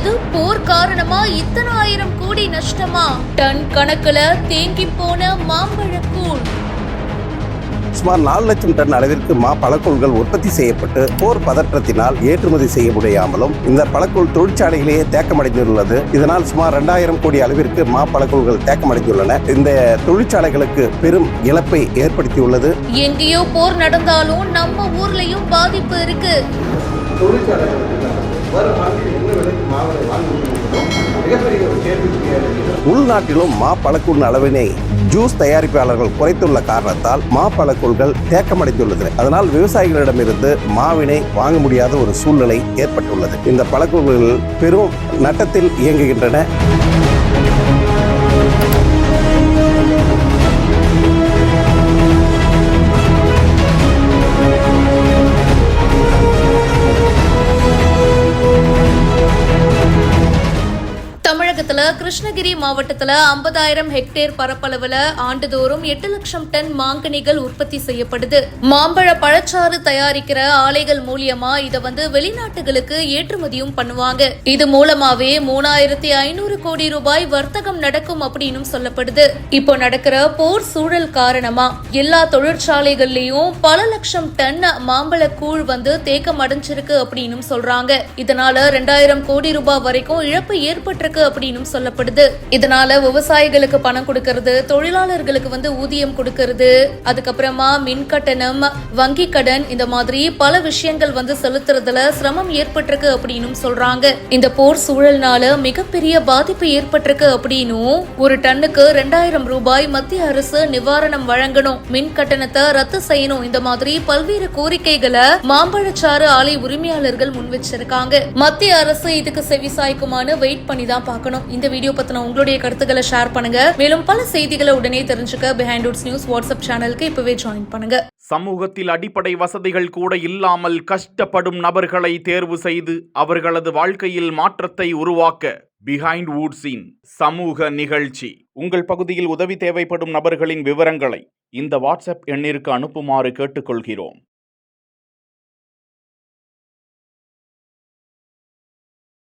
அதாவது போர் காரணமா இத்தனை ஆயிரம் கோடி நஷ்டமா? டன் கணக்குல தேங்கி போன மாம்பழக்கூழ். சுமார் 4 லட்சம் டன் அளவிற்கு பழக்கூழ்கள் உற்பத்தி செய்யப்பட்டு போர் பதற்றத்தினால் ஏற்றுமதி செய்ய முடியாமலும் இந்த பழக்கூழ் தொழிற்சாலையிலேயே தேக்கமடைந்துள்ளது. இதனால் சுமார் 2000 கோடி அளவிற்கு பழக்கூழ்கள் தேக்கமடைந்துள்ளன. இந்த தொழிற்சாலைகளுக்கு பெரும் இழப்பை ஏற்படுத்தியுள்ளது. எங்கேயோ போர் நடந்தாலும் நம்ம ஊர்லயும் பாதிப்பு இருக்கு. உள்நாட்டிலும் பழக்கூழ் அளவினை ஜூஸ் தயாரிப்பாளர்கள் குறைத்துள்ள காரணத்தால் பழக்கூழ்கள் தேக்கமடைந்துள்ளது. அதனால் விவசாயிகளிடமிருந்து மாவினை வாங்க முடியாத ஒரு சூழ்நிலை ஏற்பட்டுள்ளது. இந்த பழக்கூழ்கள் பெரும் நட்டத்தில் இயங்குகின்றன. கிருஷ்ணகிரி மாவட்டத்துல 50,000 ஹெக்டேர் பரப்பளவுல ஆண்டுதோறும் 8 லட்சம் டன் மாங்கனிகள் உற்பத்தி செய்யப்படுது. மாம்பழ பழச்சாறு தயாரிக்கிற ஆலைகள் மூலியமா இத வெளிநாட்டுகளுக்கு ஏற்றுமதியும் பண்ணுவாங்க. இது மூலமாவே 3500 கோடி ரூபாய் வர்த்தகம் நடக்கும் அப்படின்னு சொல்லப்படுது. இப்போ நடக்கிற போர் சூழல் காரணமா எல்லா தொழிற்சாலைகள்லயும் பல லட்சம் டன் மாம்பழ கூழ் தேக்கம் அடைஞ்சிருக்கு அப்படின்னு சொல்றாங்க. இதனால 2000 கோடி ரூபாய் வரைக்கும் இழப்பு ஏற்பட்டிருக்கு அப்படின்னு சொல்லப்படுது. இதனால விவசாயிகளுக்கு பணம் கொடுக்கிறது, தொழிலாளர்களுக்கு ஊதியம் கொடுக்கிறது, அதுக்கப்புறமா மின் கட்டணம், வங்கி கடன், இந்த மாதிரி பல விஷயங்கள் செலுத்துறதுல சிரமம் ஏற்பட்டிருக்கு அப்படின்னு சொல்றாங்க. இந்த போர் சூழல்னால மிகப்பெரிய பாதிப்பு ஏற்பட்டிருக்கு அப்படின்னும், ஒரு டன்னுக்கு 2000 ரூபாய் மத்திய அரசு நிவாரணம் வழங்கணும், மின் கட்டணத்தை ரத்து செய்யணும், இந்த மாதிரி பல்வேறு கோரிக்கைகளை மாம்பழச்சாறு ஆலை உரிமையாளர்கள் முன் வச்சிருக்காங்க. மத்திய அரசு இதுக்கு செவிசாய்க்குமான்னு வெயிட் பண்ணி தான் பார்க்கணும். இந்த வீடியோ பத்தின உங்களுடைய கருத்துக்களை ஷேர் பண்ணுங்க. மேலும் பல செய்திகளை உடனே தெரிஞ்சுக்க பிஹைண்ட் ரூட்ஸ் நியூஸ் வாட்ஸ்அப் சேனலுக்கு இப்பவே ஜாயின் பண்ணுங்க. சமூகத்தில் அடிப்படை வசதிகள் கூட இல்லாமல் கஷ்டப்படும் நபர்களை தேர்வு செய்து அவர்களது வாழ்க்கையில் மாற்றத்தை உருவாக்க பிஹைண்ட் வூட்ஸின் சமூக நிகழ்ச்சி. உங்கள் பகுதியில் உதவி தேவைப்படும் நபர்களின் விவரங்களை இந்த வாட்ஸ்அப் எண்ணிற்கு அனுப்புமாறு கேட்டுக்கொள்கிறோம்.